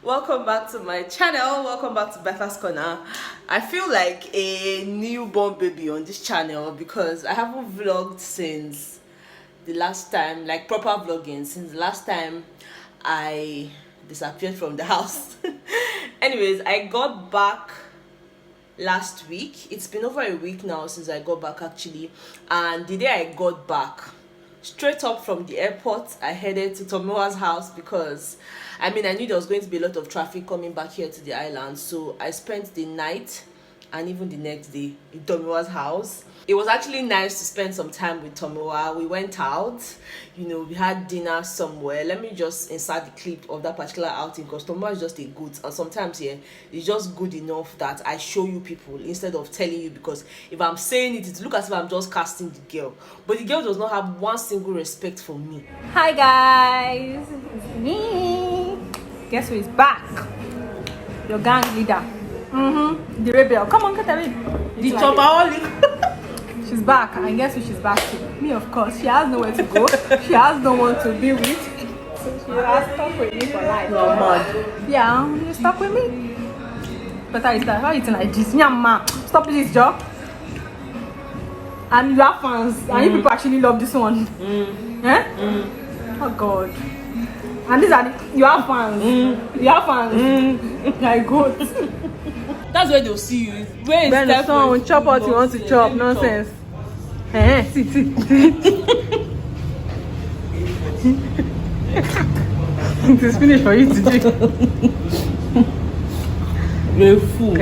Welcome back to my channel. Welcome back to Betha's Corner. I feel like a newborn baby on this channel because I haven't vlogged since the last time, like proper vlogging, since the last time I disappeared from the house. Anyways, I got back last week. It's been over a week now since I got back actually, and the day I got back, straight up from the airport, I headed to Tomiwa's house because I knew there was going to be a lot of traffic coming back here to the island. So I spent the night and even the next day in Tomiwa's house. It was actually nice to spend some time with Tomiwa. We went out, we had dinner somewhere. Let me just insert the clip of that particular outing because Tomiwa is just a good, and sometimes it's just good enough that I show you people instead of telling you, because if I'm saying it look as if I'm just casting the girl, but the girl does not have one single respect for me. Hi guys, it's me. Guess who is back? Your gang leader. The rebel. Come on, get away. The chopaholic. She's back, and guess who she's back to? Me, of course. She has nowhere to go. She has no one to be with. So she has stuck with me for life. No man. Yeah, you're stuck with me. But I start. Why are you eating like this? Nyama. Stop this job. And you have fans. And you people actually love this one. Oh God. And these are you have fans. You have fans. Like good. That's where they'll see you. Where is that? Someone chop what you want to chop. Nonsense. See. It is finished for you today. You're a fool.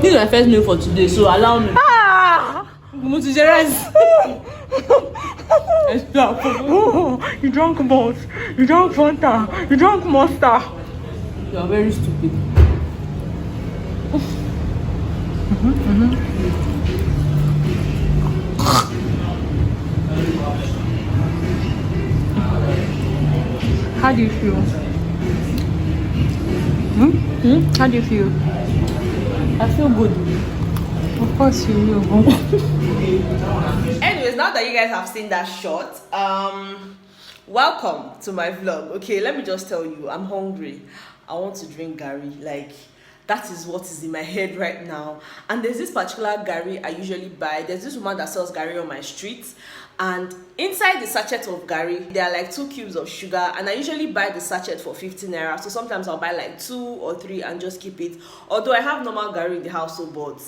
This is my first meal for today, so allow me. You drunk boss. You drunk Fanta. You drunk Monster. You are very stupid. How do you feel? How do you feel? I feel good. Of course you will. Anyways, now that you guys have seen that shot, welcome to my vlog. Okay, let me just tell you, I'm hungry. I want to drink gari. Like, that is what is in my head right now. And there's this particular gari I usually buy. There's this woman that sells gari on my street, and inside the sachet of gari there are like 2 cubes of sugar, and I usually buy the sachet for 15 naira. So sometimes I'll buy like 2 or 3 and just keep it, although I have normal gari in the house, so but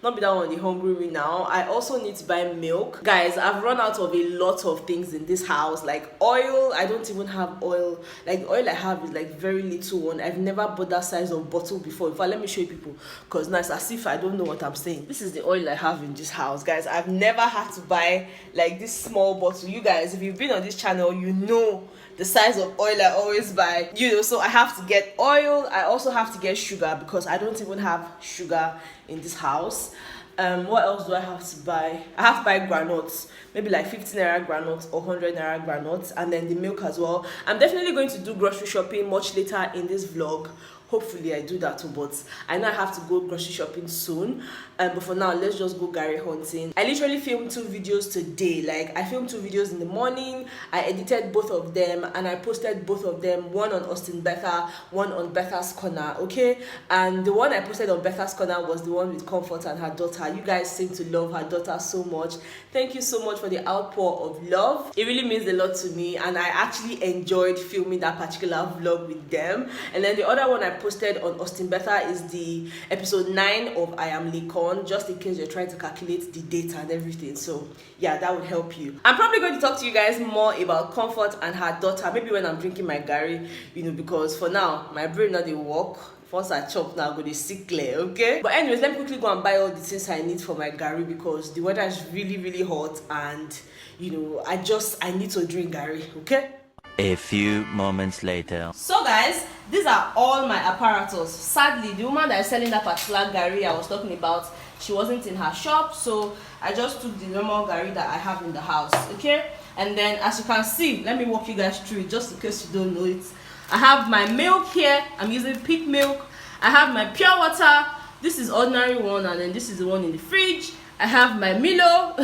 not be that one the hungry me now. I also need to buy milk. Guys, I've run out of a lot of things in this house, like oil. I don't even have oil. Like the oil I have is like very little one. I've never bought that size of bottle before. In fact, let me show you people, because now it's as if I don't know what I'm saying. This is the oil I have in this house, guys. I've never had to buy like this small bottle. You guys, if you've been on this channel, you know the size of oil I always buy, so I have to get oil. I also have to get sugar because I don't even have sugar in this house. What else do I have to buy? I have to buy granules, maybe like 15 naira granules or 100 naira granules, and then the milk as well. I'm definitely going to do grocery shopping much later in this vlog. Hopefully I do that too, but I know I have to go grocery shopping soon. But for now, let's just go gari hunting. I literally filmed 2 videos today. Like, I filmed 2 videos in the morning. I edited both of them and I posted both of them. One on Austin Betha, one on Betha's Corner, okay? And the one I posted on Betha's Corner was the one with Comfort and her daughter. You guys seem to love her daughter so much. Thank you so much for the outpour of love. It really means a lot to me, and I actually enjoyed filming that particular vlog with them. And then the other one I posted on Austin Betha is the episode 9 of I Am Likon, just in case you're trying to calculate the data and everything. So yeah, that would help you. I'm probably going to talk to you guys more about Comfort and her daughter, maybe when I'm drinking my gari, because for now my brain not dey work. Once I chop now, I'm going to see clear, okay? But anyways, let me quickly go and buy all the things I need for my gari because the weather is really, really hot, and I need to drink gari, okay? A few moments later. So guys, these are all my apparatus. Sadly, the woman that is selling that particular gari I was talking about, she wasn't in her shop, so I just took the normal gari that I have in the house, okay? And then as you can see, let me walk you guys through it just in case you don't know it. I have my milk here. I'm using peak milk. I have my pure water. This is ordinary one, and then this is the one in the fridge. I have my Milo.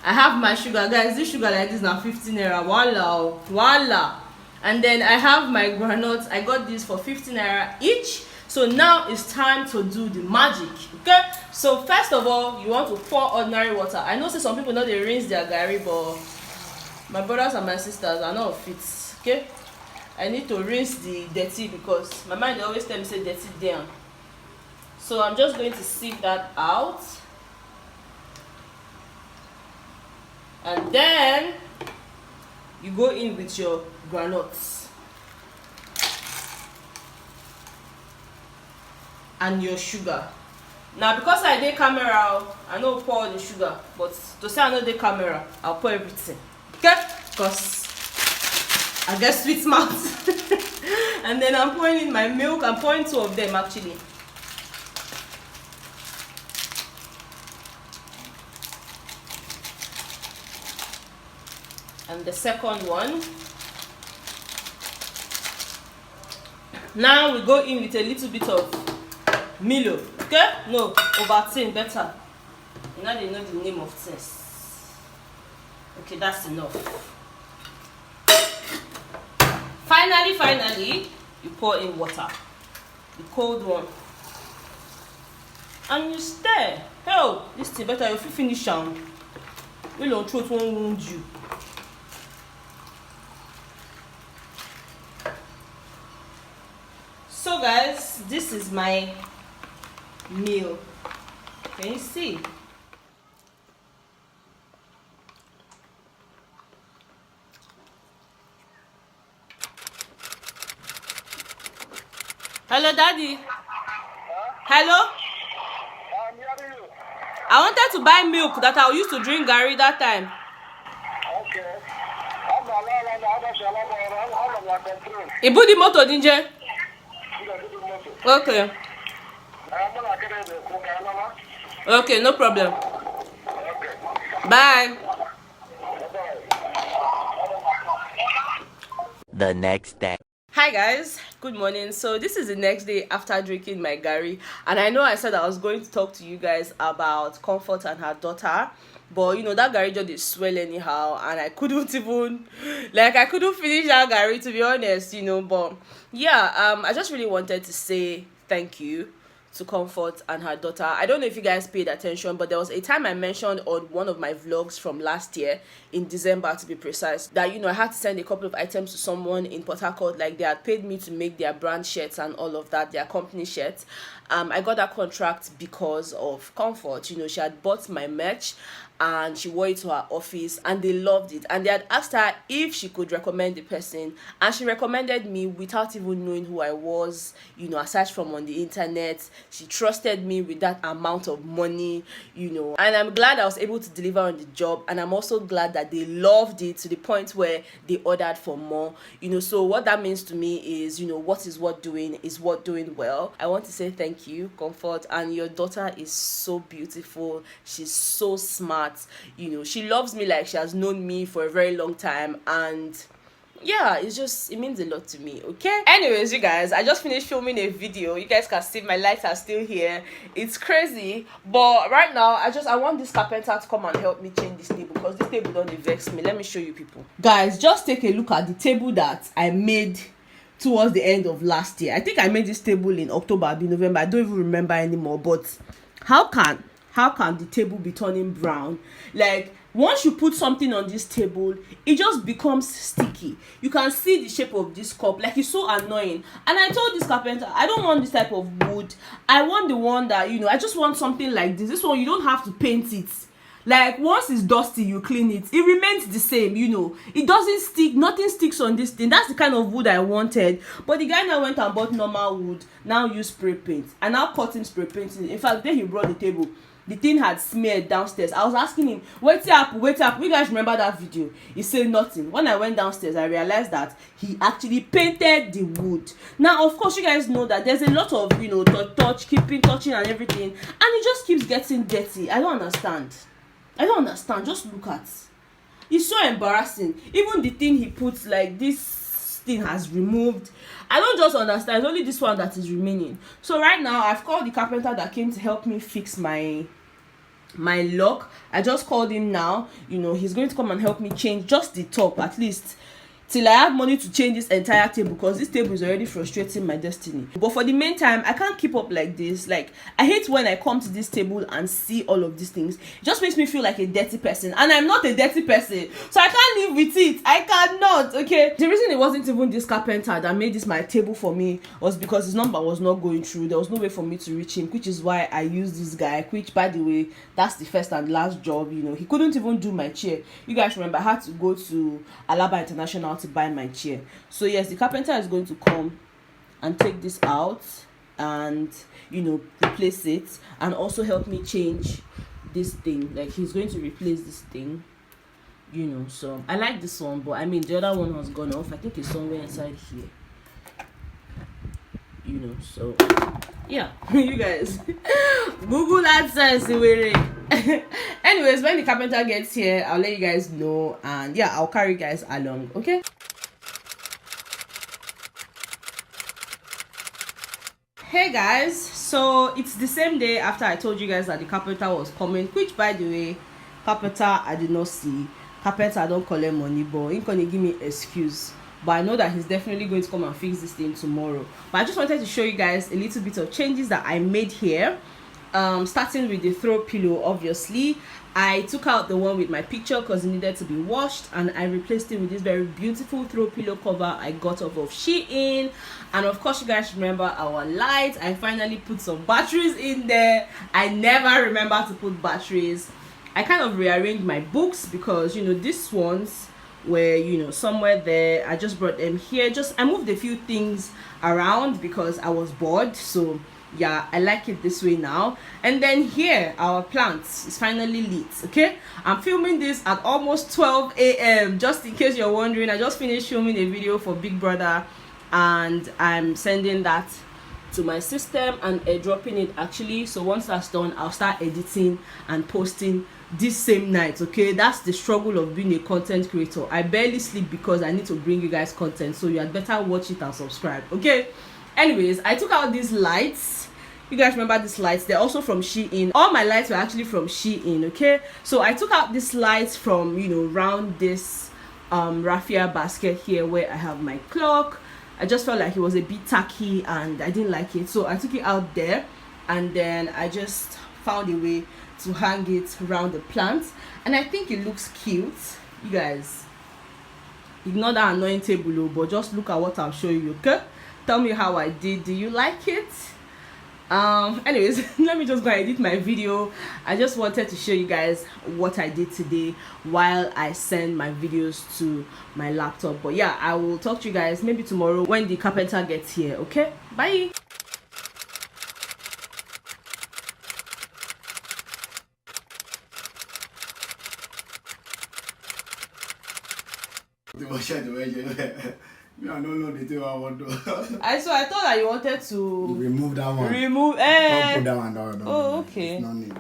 I have my sugar, guys. This sugar like this now 15 naira. Voila, voila. And then I have my granules. I got these for 15 naira each. So now it's time to do the magic. Okay, so first of all, you want to pour ordinary water. I know some people know they rinse their gari, but my brothers and my sisters are not fit. Okay, I need to rinse the dirty because my mind always tell me say dirty there. So I'm just going to sieve that out. And then you go in with your granules and your sugar. Now because I did camera, I know pour the sugar, but to say I know the camera, I'll pour everything. Okay? Because I get sweet mouth. And then I'm pouring in my milk. I'm pouring 2 of them actually. And the second one. Now we go in with a little bit of Milo. Okay? No, Ovaltine better. Now they know the name of things. Okay, that's enough. Finally, you pour in water. The cold one. And you stir. Hell, this thing better if you finish down. We don't throw it won't wound you. So guys, this is my meal. Can you see? Hello, Daddy. Hello? I'm hearing you. I wanted to buy milk that I used to drink gari that time. Okay. I'm not control. Ibu di moto dinje. Okay. Okay, no problem. Bye. The next day. Hi guys, good morning. So this is the next day after drinking my gari, and I know I said I was going to talk to you guys about Comfort and her daughter, but you know that gari just did swell anyhow, and I couldn't even I couldn't finish that gari, to be honest, you know. But yeah, I just really wanted to say thank you to Comfort and her daughter. I don't know if you guys paid attention, but there was a time I mentioned on one of my vlogs from last year, in December to be precise, that you know I had to send a couple of items to someone in Port Harcourt. Like they had paid me to make their brand shirts and all of that, their company shirts. I got that contract because of Comfort. You know, she had bought my merch and she wore it to her office and they loved it, and they had asked her if she could recommend the person, and she recommended me without even knowing who I was, you know, aside from on the internet. She trusted me with that amount of money, you know, and I'm glad I was able to deliver on the job, and I'm also glad that they loved it to the point where they ordered for more, you know. So what that means to me is, you know, what is what doing is what doing well. I want to say thank you, Comfort, and your daughter is so beautiful. She's so smart. You know, she loves me like she has known me for a very long time, and yeah, it means a lot to me. Okay, anyways, you guys, I just finished filming a video. You guys can see my lights are still here. It's crazy, but right now I want this carpenter to come and help me change this table, because this table don't vex me. Let me show you people. Guys, just take a look at the table that I made towards the end of last year. I think I made this table in October, November, I don't even remember anymore. But how can the table be turning brown? Like, once you put something on this table, it just becomes sticky. You can see the shape of this cup. Like, it's so annoying. And I told this carpenter, I don't want this type of wood. I want the one that, you know, I just want something like this one. You don't have to paint it. Like, once it's dusty, you clean it, it remains the same, you know. It doesn't stick, nothing sticks on this thing. That's the kind of wood I wanted. But the guy now went and bought normal wood, now use spray paint, and now cut him spray painting. In fact, then he brought the table, the thing had smeared downstairs. I was asking him, wait up. You guys remember that video? He said nothing. When I went downstairs, I realized that he actually painted the wood. Now, of course, you guys know that there's a lot of, you know, touching and everything, and it just keeps getting dirty. I don't understand. Just look at, it's so embarrassing. Even the thing he puts, like, this thing has removed. I don't just understand. It's only this one that is remaining. So right now I've called the carpenter that came to help me fix my lock. I just called him now. You know, he's going to come and help me change just the top. At least till I have money to change this entire table, because this table is already frustrating my destiny. But for the meantime, I can't keep up like this. Like, I hate when I come to this table and see all of these things. It just makes me feel like a dirty person, and I'm not a dirty person, so I can't live with it. I cannot. Okay, the reason it wasn't even this carpenter that made this my table for me was because his number was not going through. There was no way for me to reach him, which is why I used this guy, which, by the way, that's the first and last job. You know, he couldn't even do my chair. You guys remember I had to go to Alaba International to buy my chair. So yes, the carpenter is going to come and take this out and, you know, replace it, and also help me change this thing. Like, he's going to replace this thing, you know. So I like this one, but I mean, the other one has gone off. I think it's somewhere inside here, you know. So yeah, you guys, Google AdSense. Anyways, when the carpenter gets here, I'll let you guys know, and yeah, I'll carry you guys along. Okay. Hey guys, so it's the same day after I told you guys that the carpenter was coming, which, by the way, carpenter I did not see. Carpenter, I don't collect money, but he's gonna give me excuse. But I know that he's definitely going to come and fix this thing tomorrow. But I just wanted to show you guys a little bit of changes that I made here. Starting with the throw pillow. Obviously, I took out the one with my picture because it needed to be washed, and I replaced it with this very beautiful throw pillow cover I got off of Shein. And of course, you guys remember our light. I finally put some batteries in there. I never remember to put batteries. I kind of rearranged my books because, you know, these ones were, you know, somewhere there. I just brought them here. I moved a few things around because I was bored. So yeah, I like it this way now. And then here, our plants is finally lit. Okay, I'm filming this at almost 12 a.m. just in case you're wondering. I just finished filming a video for Big Brother, and I'm sending that to my system and dropping it actually. So once that's done, I'll start editing and posting this same night. Okay, that's the struggle of being a content creator. I barely sleep because I need to bring you guys content, so you had better watch it and subscribe. Okay, anyways, I took out these lights. You guys remember these lights? They're also from Shein. All my lights were actually from Shein. Okay, so I took out these lights from, you know, round this raffia basket here where I have my clock. I just felt like it was a bit tacky and I didn't like it, so I took it out there, and then I just found a way to hang it around the plant, and I think it looks cute. You guys, ignore that annoying table, but just look at what I'm showing you. Okay, tell me how I did. Do you like it? Anyways, let me just go and edit my video. I just wanted to show you guys what I did today while I send my videos to my laptop. But yeah, I will talk to you guys maybe tomorrow when the carpenter gets here. Okay, bye. I don't know the thing I want to. So I thought that you wanted to remove that one. Remove. Don't put that one down. Oh, okay. No need.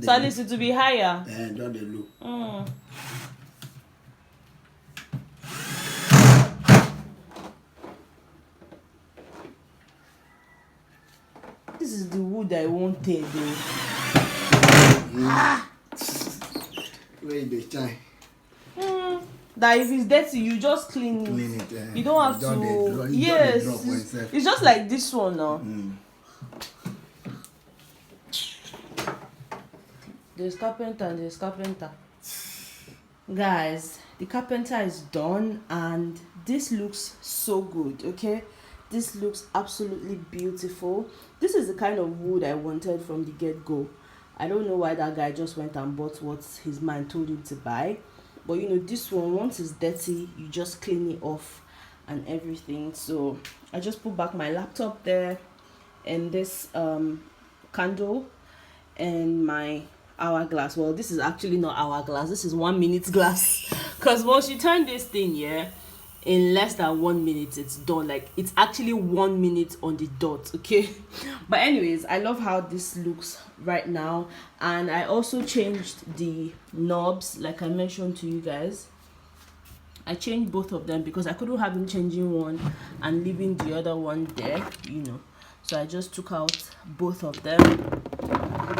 So at least it to be higher. Don't they look. This is the wood I wanted, though. Where they shine. That if it's dirty, you just clean it. You don't have to. Yes, it's just like this one now. There's carpenter and there's carpenter. Guys, the carpenter is done, and this looks so good. Okay, this looks absolutely beautiful. This is the kind of wood I wanted from the get-go. I don't know why that guy just went and bought what his man told him to buy. But you know, this one, once it's dirty, you just clean it off and everything. So I just put back my laptop there, and this candle, and my hourglass. Well, this is actually not hourglass, this is 1 minute glass, because once you turn this thing, yeah, in less than 1 minute it's done. Like, it's actually 1 minute on the dot. Okay, but anyways, I love how this looks right now. And I also changed the knobs, like I mentioned to you guys. I changed both of them because I couldn't have him changing one and leaving the other one there, you know. So I just took out both of them.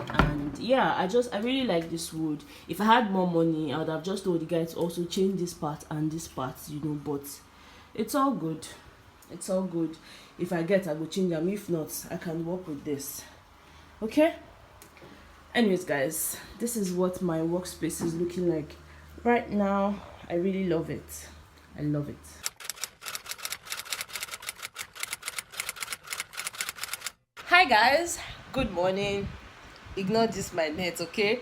And yeah, I really like this wood. If I had more money, I would have just told the guy to also change this part and this part, you know. But It's all good. It's all good. If I get, I will change them. If not, I can work with this. Okay? Anyways, guys, this is what my workspace is looking like right now. I really love it. I love it. Hi guys, good morning. Ignore this my net, okay?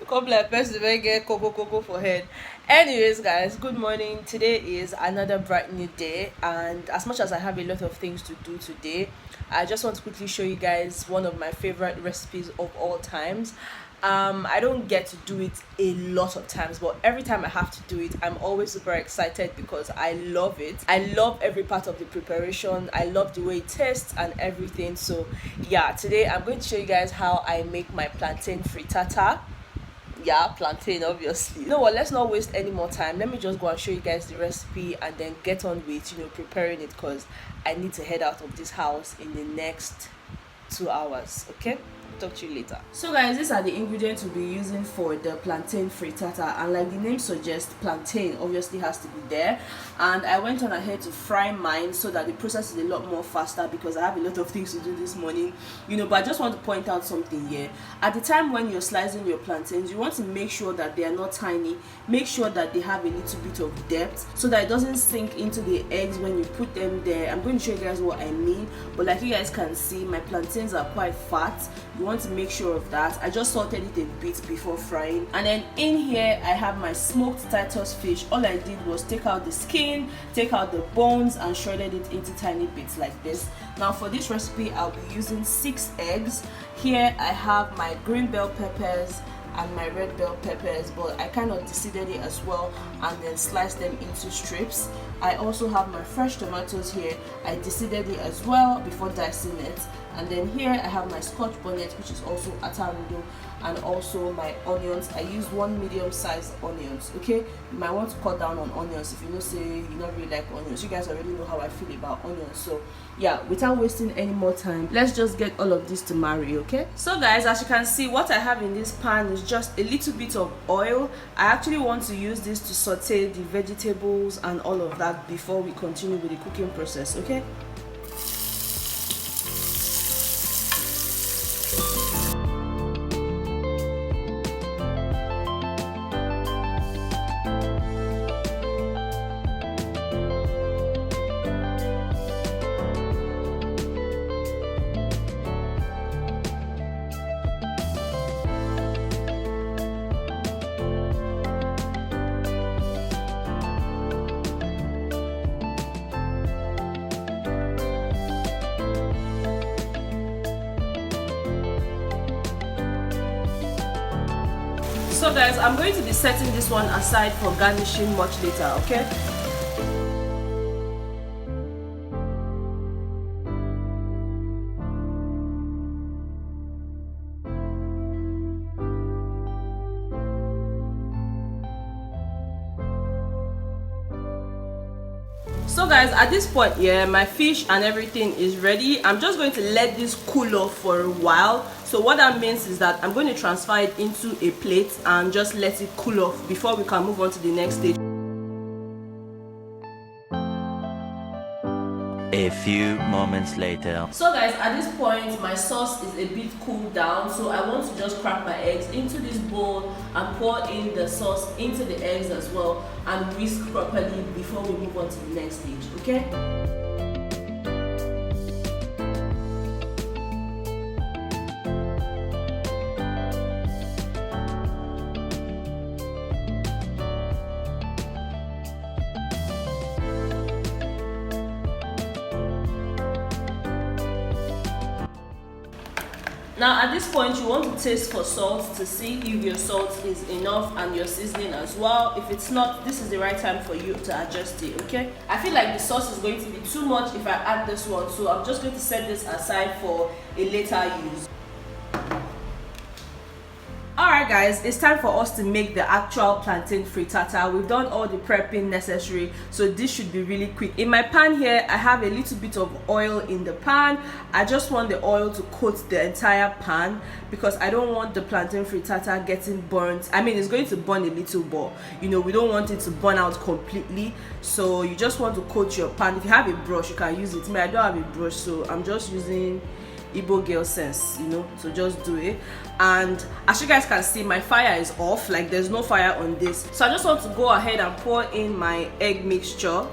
Come like person when get cocoa for head. Anyways, guys, good morning. Today is another bright new day, and as much as I have a lot of things to do today, I just want to quickly show you guys one of my favorite recipes of all times. I don't get to do it a lot of times, but every time I have to do it, I'm always super excited because I love it. I love every part of the preparation. I love the way it tastes and everything. So yeah, today I'm going to show you guys how I make my plantain frittata. Yeah, plantain, obviously. You know what, let's not waste any more time. Let me just go and show you guys the recipe and then get on with, preparing it, because I need to head out of this house in the next 2 hours. Okay, talk to you later. So guys, these are the ingredients we'll be using for the plantain frittata, and like the name suggests, plantain obviously has to be there. And I went on ahead to fry mine so that the process is a lot more faster, because I have a lot of things to do this morning, but I just want to point out something here. At the time when you're slicing your plantains, you want to make sure that they are not tiny. Make sure that they have a little bit of depth so that it doesn't sink into the eggs when you put them there. I'm going to show you guys what I mean, but like you guys can see, my plantains are quite fat. You want to make sure of that. I just salted it a bit before frying. And then in here I have my smoked Titus fish. All I did was take out the skin, take out the bones, and shredded it into tiny bits like this. Now for this recipe, I'll be using 6 eggs. Here I have my green bell peppers and my red bell peppers, but I kind of deseeded it as well and then sliced them into strips. I also have my fresh tomatoes here. I deseeded it as well before dicing it. And then here I have my scotch bonnet, which is also atarudo, and also my onions. I used 1 medium-sized onions. Okay, you might want to cut down on onions if you say you don't really like onions. You guys already know how I feel about onions. So yeah, without wasting any more time, let's just get all of this to marry. Okay, so guys, as you can see, what I have in this pan is just a little bit of oil. I actually want to use this to saute the vegetables and all of that before we continue with the cooking process. Okay. So guys, I'm going to be setting this one aside for garnishing much later, okay? So guys, at this point, yeah, my fish and everything is ready. I'm just going to let this cool off for a while. So what that means is that I'm going to transfer it into a plate and just let it cool off before we can move on to the next stage. A few moments later. So guys, at this point my sauce is a bit cooled down, so I want to just crack my eggs into this bowl and pour in the sauce into the eggs as well and whisk properly before we move on to the next stage, okay? Now at this point you want to taste for salt to see if your salt is enough and your seasoning as well. If it's not, this is the right time for you to adjust it, okay? I feel like the sauce is going to be too much if I add this one, so I'm just going to set this aside for a later use. Alright guys, it's time for us to make the actual plantain frittata. We've done all the prepping necessary, so this should be really quick. In my pan here, I have a little bit of oil in the pan. I just want the oil to coat the entire pan because I don't want the plantain frittata getting burnt. I mean, it's going to burn a little, but you know, we don't want it to burn out completely. So you just want to coat your pan. If you have a brush, you can use it. I don't have a brush, so I'm just using Igbo girl sense, you know, so just do it. And as you guys can see, my fire is off, like there's no fire on this. So I just want to go ahead and pour in my egg mixture.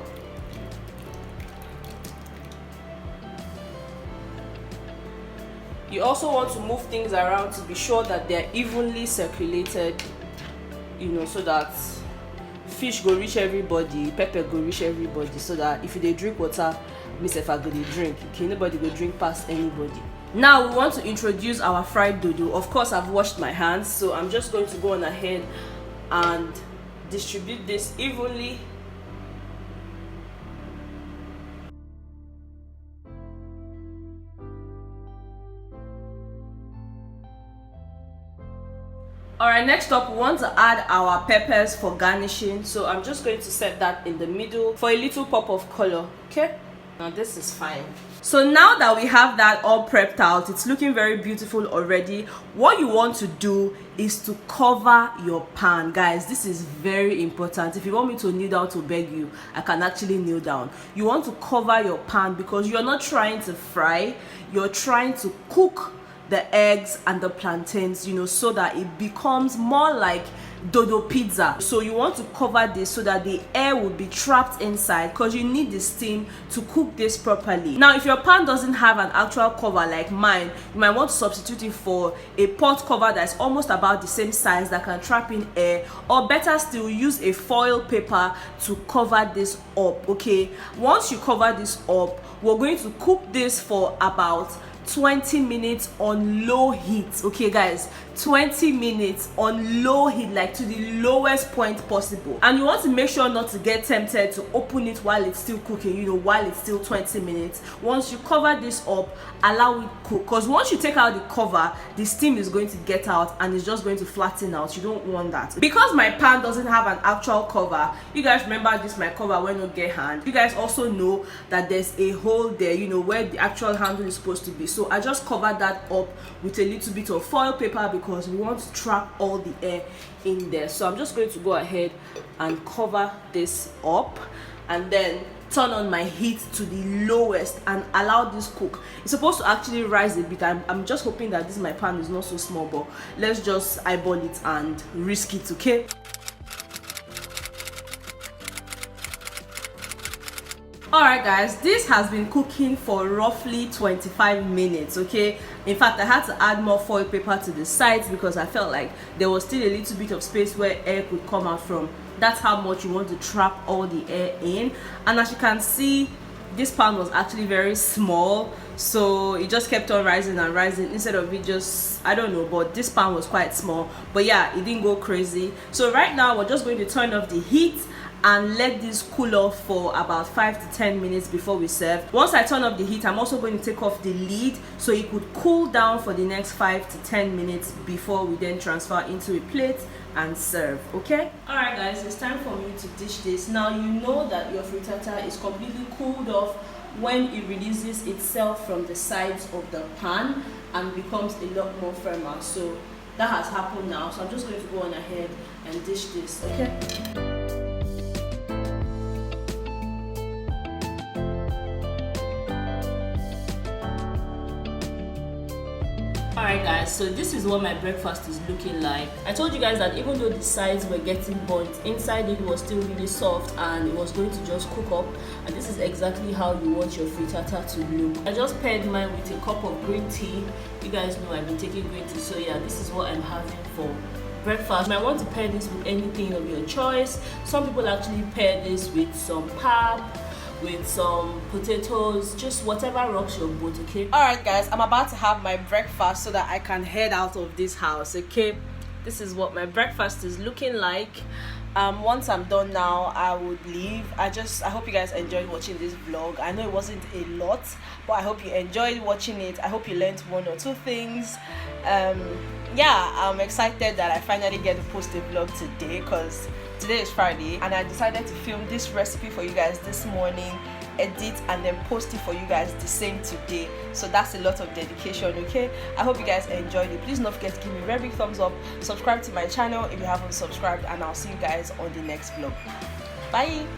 You also want to move things around to be sure that they're evenly circulated, you know, so that fish go reach everybody, pepper go reach everybody, so that if they drink water, if I go to drink, okay, nobody go drink past anybody. Now we want to introduce our fried dodo. Of course, I've washed my hands, so I'm just going to go on ahead and distribute this evenly. Alright, next up we want to add our peppers for garnishing, so I'm just going to set that in the middle for a little pop of color. Okay, now this is fine. So now that we have that all prepped out, it's looking very beautiful already. What you want to do is to cover your pan. Guys, this is very important. If you want me to kneel down to beg you, I can actually kneel down. You want to cover your pan because you're not trying to fry, you're trying to cook the eggs and the plantains, you know, so that it becomes more like dodo pizza. So you want to cover this so that the air will be trapped inside, because you need the steam to cook this properly. Now if your pan doesn't have an actual cover like mine, you might want to substitute it for a pot cover that's almost about the same size that can trap in air, or better still, use a foil paper to cover this up. Okay, once you cover this up, we're going to cook this for about 20 minutes on low heat. Okay guys, 20 minutes on low heat, like to the lowest point possible. And you want to make sure not to get tempted to open it while it's still cooking, you know, while it's still 20 minutes. Once you cover this up, allow it cook, because once you take out the cover, the steam is going to get out and it's just going to flatten out. You don't want that. Because my pan doesn't have an actual cover, you guys remember this, my cover when you get hand, you guys also know that there's a hole there, you know, where the actual handle is supposed to be. So I just covered that up with a little bit of foil paper because we want to trap all the air in there. So I'm just going to go ahead and cover this up and then turn on my heat to the lowest and allow this cook. It's supposed to actually rise a bit. I'm just hoping that this my pan is not so small, but let's just eyeball it and risk it. Okay, alright guys, this has been cooking for roughly 25 minutes. Okay, in fact I had to add more foil paper to the sides because I felt like there was still a little bit of space where air could come out from. That's how much you want to trap all the air in. And as you can see, this pan was actually very small, so it just kept on rising and rising instead of it just, I don't know, but this pan was quite small. But yeah, it didn't go crazy. So right now we're just going to turn off the heat and let this cool off for about 5 to 10 minutes before we serve. Once I turn off the heat, I'm also going to take off the lid so it could cool down for the next 5 to 10 minutes before we then transfer into a plate and serve. Okay, alright guys, it's time for me to dish this. Now you know that your frittata is completely cooled off when it releases itself from the sides of the pan and becomes a lot more firmer. So that has happened now, so I'm just going to go on ahead and dish this. Okay, alright guys, so this is what my breakfast is looking like. I told you guys that even though the sides were getting burnt, inside it was still really soft and it was going to just cook up. And this is exactly how you want your frittata to look. I just paired mine with a cup of green tea. You guys know I've been taking green tea, so yeah, this is what I'm having for breakfast. You might want to pair this with anything of your choice. Some people actually pair this with some pap, with some potatoes, just whatever rocks your boat. Okay, alright guys, I'm about to have my breakfast so that I can head out of this house. Okay, this is what my breakfast is looking like. Once I'm done now, I would leave. I hope you guys enjoyed watching this vlog. I know it wasn't a lot, but I hope you enjoyed watching it. I hope you learned one or two things. Yeah, I'm excited that I finally get to post a vlog today, because today is Friday and I decided to film this recipe for you guys this morning, edit and then post it for you guys the same today. So that's a lot of dedication. Okay, I hope you guys enjoyed it. Please don't forget to give me a very big thumbs up, subscribe to my channel if you haven't subscribed, and I'll see you guys on the next vlog. Bye.